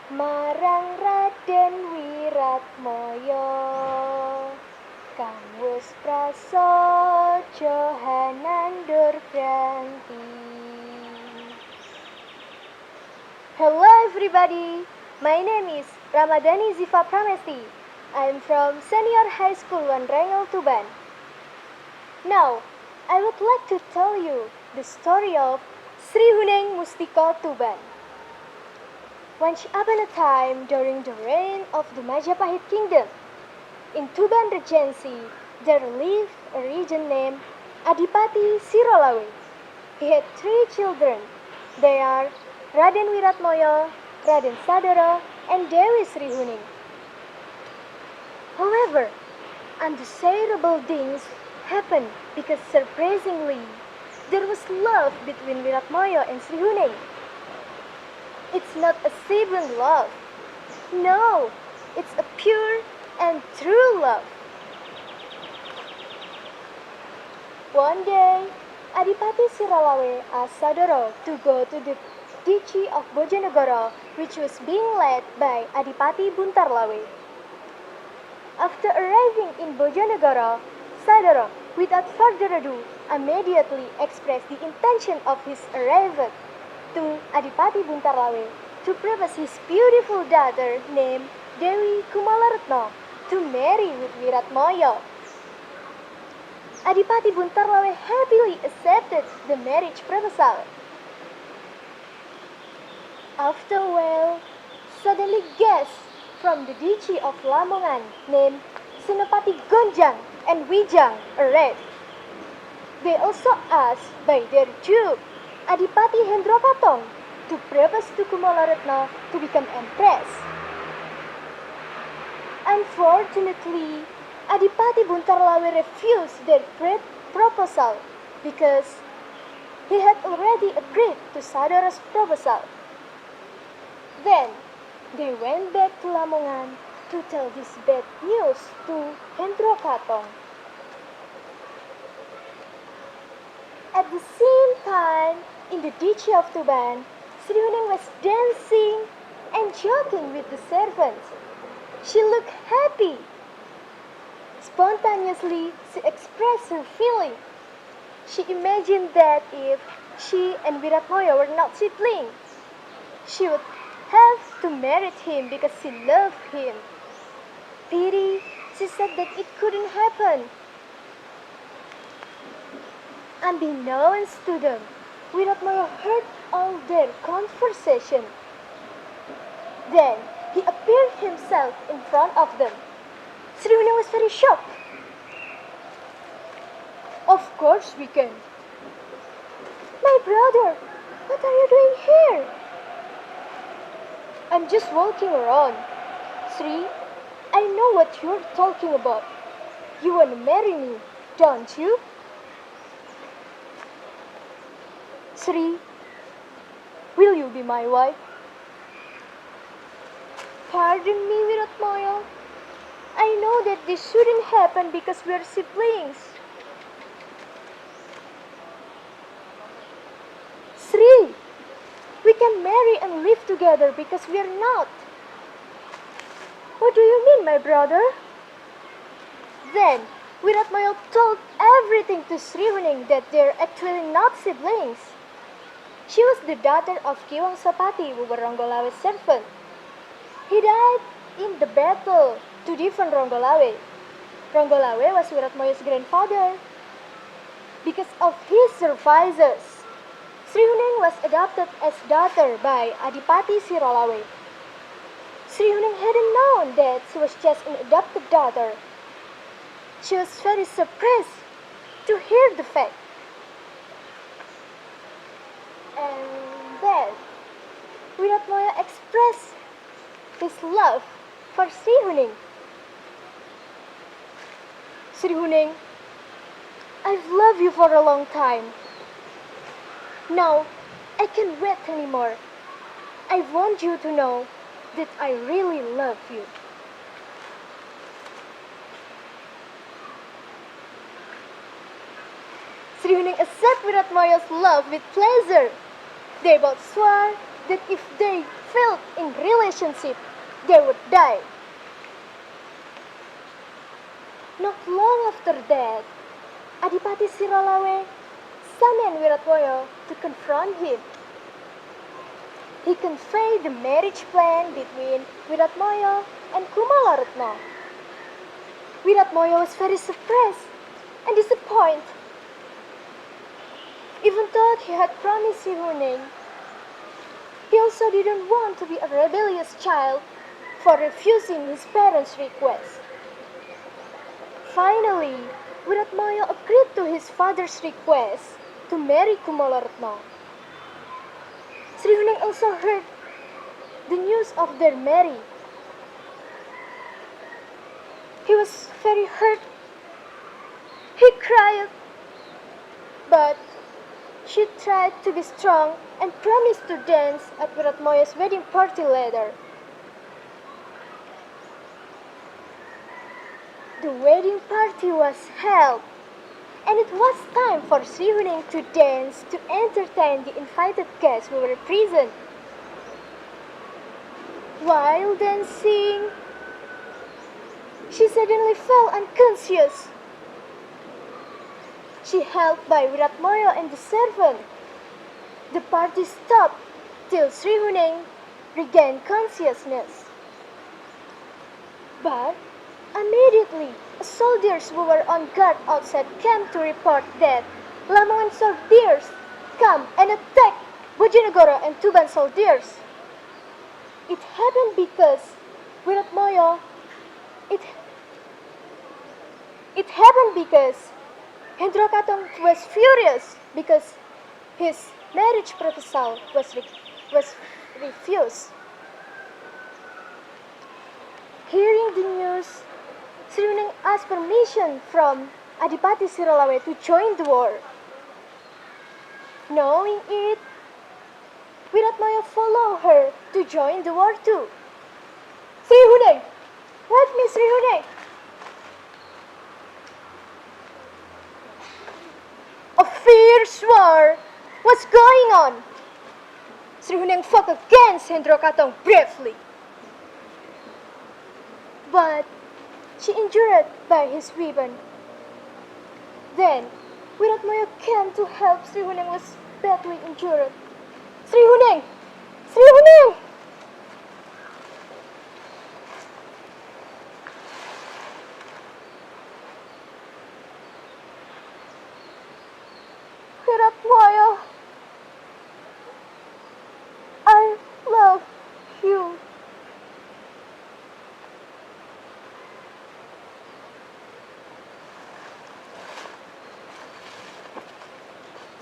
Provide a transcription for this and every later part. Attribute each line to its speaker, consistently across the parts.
Speaker 1: Marang Raden Wiratmaya kang wis prasaja nandur branti. Hello everybody, my name is Ramadhani Ziva Pramesti. I am from Senior High School 1 RENGEL Tuban. Now, I would like to tell you the story of Sri Huning Mustika Tuban. Once upon a time during the reign of the Majapahit Kingdom, in Tuban Regency, there lived a regent named Adipati Siralawe. He had 3 children. They are Raden Wiratmaya, Raden Sadara, and Dewi Sri Huning. However, undesirable things happened because surprisingly, there was love between Wiratmaya and Sri Huning. It's not a sibling love. No, it's a pure and true love. One day, Adipati Siralawe asked Sadara to go to the Duchy of Bojonegoro, which was being led by Adipati Buntarlawe. After arriving in Bojonegoro, Sadara, without further ado, immediately expressed the intention of his arrival to Adipati Buntarlawe to propose his beautiful daughter named Dewi Kumalaratna to marry with Wiratmaya. Adipati Buntarlawe happily accepted the marriage proposal. After a while, suddenly guests from the Duchy of Lamongan named Senopati Gonjang and Wijang arrived. They also asked by their Duke, Adipati Hendrokatong, to propose to Kumalaratna to become empress. Unfortunately, Adipati Buntarlawe refused their proposal because he had already agreed to Sadara's proposal. Then, they went back to Lamongan to tell this bad news to Hendrokatong. At the same time, in the Duchy of Tuban, Sri Huning was dancing and joking with the servants. She looked happy. Spontaneously, she expressed her feeling. She imagined that if she and Wiratmaya were not siblings, she would have to marry him because she loved him. Pity, she said that it couldn't happen. Unbeknownst to them, Wiratmaya heard all their conversation. Then, he appeared himself in front of them. Sri Huning was very shocked. Of course we can. My brother, what are you doing here? I'm just walking around. Sri, I know what you're talking about. You want to marry me, don't you? Sri, will you be my wife? Pardon me, Wiratmaya. I know that this shouldn't happen because we're siblings. Sri, we can marry and live together because we're not. What do you mean, my brother? Then, Wiratmaya told everything to Sri Huning that they're actually not siblings. She was the daughter of Kiwang Sapati, Ronggolawe's servant. He died in the battle to defend Ronggolawe. Ronggolawe was Wiratmaya's grandfather. Because of his services, Sri Huning was adopted as daughter by Adipati Siralawe. Sri Huning hadn't known that she was just an adopted daughter. She was very surprised to hear the fact. And then, Wiratmaya expressed his love for Sri Huning. Sri Huning, I've loved you for a long time. Now, I can't wait anymore. I want you to know that I really love you. Sri Huning accepted Wiratmaya's love with pleasure. They both swore that if they fell in relationship, they would die. Not long after that, Adipati Siralawe summoned Wiratmaya to confront him. He conveyed the marriage plan between Wiratmaya and Kumalaratna. Wiratmaya was very surprised and disappointed. Even though he had promised Sri Huning, he also didn't want to be a rebellious child for refusing his parents' request. Finally, Wiratmaya agreed to his father's request to marry Kumalaratna. Sri Huning also heard the news of their marriage. He was very hurt. He cried, but she tried to be strong and promised to dance at Wiratmaya's wedding party later. The wedding party was held, and it was time for Sri Huning to dance to entertain the invited guests who were present. While dancing, she suddenly fell unconscious. She held by Wiratmaya and the servant. The party stopped till Sri Huning regained consciousness. But immediately, soldiers who were on guard outside came to report that Lamongan soldiers come and attack Bojonegoro and Tuban soldiers. It happened because Wiratmaya. It happened because Hendrakatong was furious because his marriage proposal was refused. Hearing the news, Sri Huning asked permission from Adipati Siralawe to join the war. Knowing it, Wiratmaya followed her to join the war too. Sri Huning! Help me, Sri Huning! A fierce war was going on. Sri Huning fought against Hendrakatong bravely. But she injured by his weapon. Then, Wiratmaya came to help Sri Huning was badly injured. Sri Huning! Sri Huning! Wiratmaya, I love you.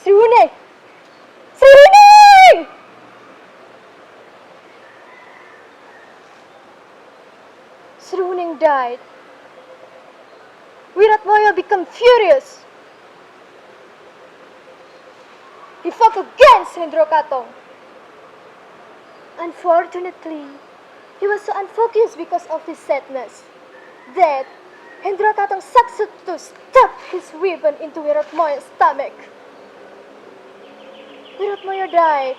Speaker 1: Sri Huning! Sri Huning! Sri Huning died. Wiratmaya became furious. He fought against Hendrakatong. Unfortunately, he was so unfocused because of his sadness that Hendrakatong succeeded to stab his weapon into Wiratmaya's stomach. Wiratmaya died.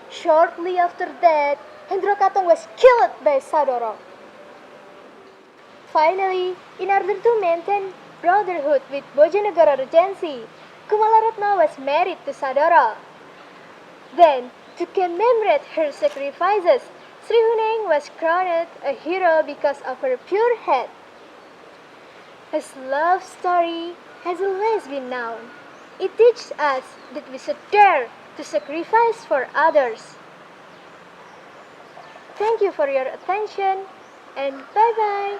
Speaker 1: Shortly after that, Hendrakatong was killed by Sadara. Finally, in order to maintain brotherhood with Bojonegoro Regency, Kumalaratna was married to Sadara. Then, to commemorate her sacrifices, Sri Huning was crowned a hero because of her pure heart. His love story has always been known. It teaches us that we should dare to sacrifice for others. Thank you for your attention, and bye-bye.